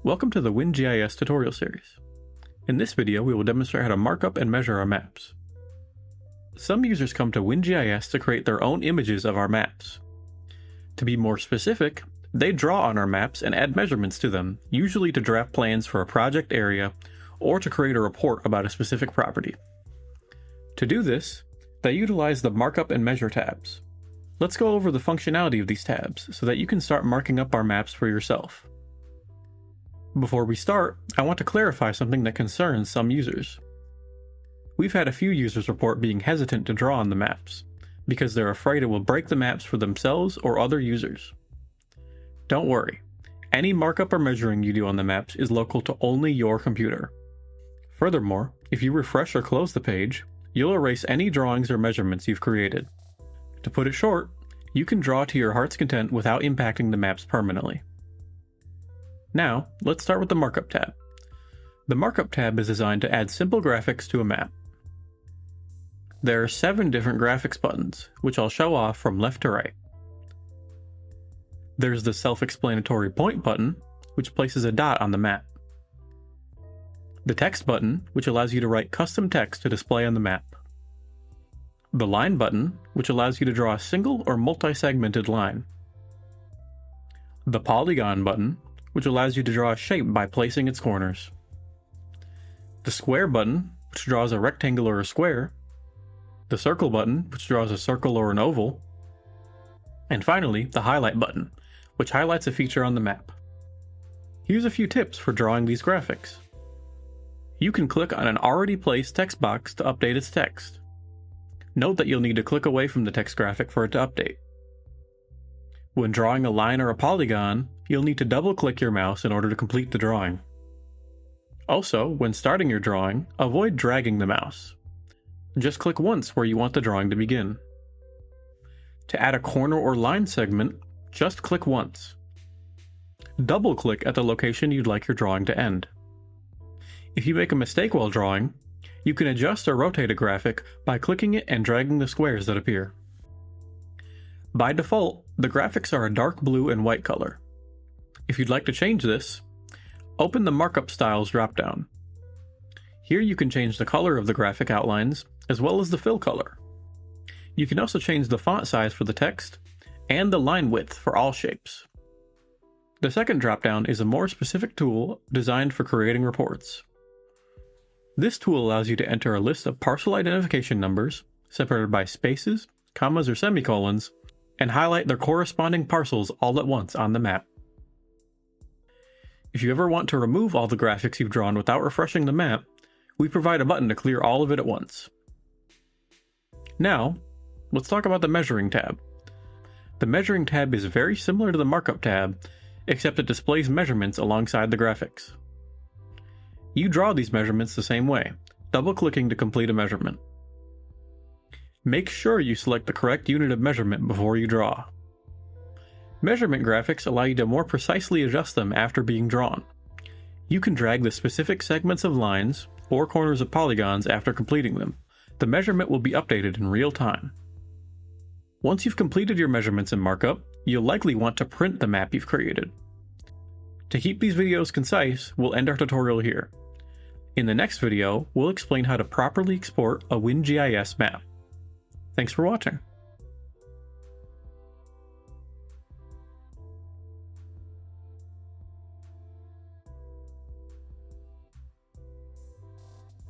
Welcome to the WinGIS tutorial series. In this video, we will demonstrate how to mark up and measure our maps. Some users come to WinGIS to create their own images of our maps. To be more specific, they draw on our maps and add measurements to them, usually to draft plans for a project area or to create a report about a specific property. To do this, they utilize the Markup and Measure tabs. Let's go over the functionality of these tabs so that you can start marking up our maps for yourself. Before we start, I want to clarify something that concerns some users. We've had a few users report being hesitant to draw on the maps, because they're afraid it will break the maps for themselves or other users. Don't worry, any markup or measuring you do on the maps is local to only your computer. Furthermore, if you refresh or close the page, you'll erase any drawings or measurements you've created. To put it short, you can draw to your heart's content without impacting the maps permanently. Now, let's start with the Markup tab. The Markup tab is designed to add simple graphics to a map. There are 7 different graphics buttons, which I'll show off from left to right. There's the self-explanatory point button, which places a dot on the map. The text button, which allows you to write custom text to display on the map. The line button, which allows you to draw a single or multi-segmented line. The polygon button, which allows you to draw a shape by placing its corners. The square button, which draws a rectangle or a square. The circle button, which draws a circle or an oval. And finally, the highlight button, which highlights a feature on the map. Here's a few tips for drawing these graphics. You can click on an already placed text box to update its text. Note that you'll need to click away from the text graphic for it to update. When drawing a line or a polygon, you'll need to double-click your mouse in order to complete the drawing. Also, when starting your drawing, avoid dragging the mouse. Just click once where you want the drawing to begin. To add a corner or line segment, just click once. Double-click at the location you'd like your drawing to end. If you make a mistake while drawing, you can adjust or rotate a graphic by clicking it and dragging the squares that appear. By default, the graphics are a dark blue and white color. If you'd like to change this, open the Markup Styles dropdown. Here you can change the color of the graphic outlines, as well as the fill color. You can also change the font size for the text, and the line width for all shapes. The second dropdown is a more specific tool designed for creating reports. This tool allows you to enter a list of parcel identification numbers, separated by spaces, commas, or semicolons, and highlight their corresponding parcels all at once on the map. If you ever want to remove all the graphics you've drawn without refreshing the map, we provide a button to clear all of it at once. Now, let's talk about the Measuring tab. The Measuring tab is very similar to the Markup tab, except it displays measurements alongside the graphics. You draw these measurements the same way, double-clicking to complete a measurement. Make sure you select the correct unit of measurement before you draw. Measurement graphics allow you to more precisely adjust them after being drawn. You can drag the specific segments of lines or corners of polygons after completing them. The measurement will be updated in real time. Once you've completed your measurements in Markup, you'll likely want to print the map you've created. To keep these videos concise, we'll end our tutorial here. In the next video, we'll explain how to properly export a WinGIS map. Thanks for watching.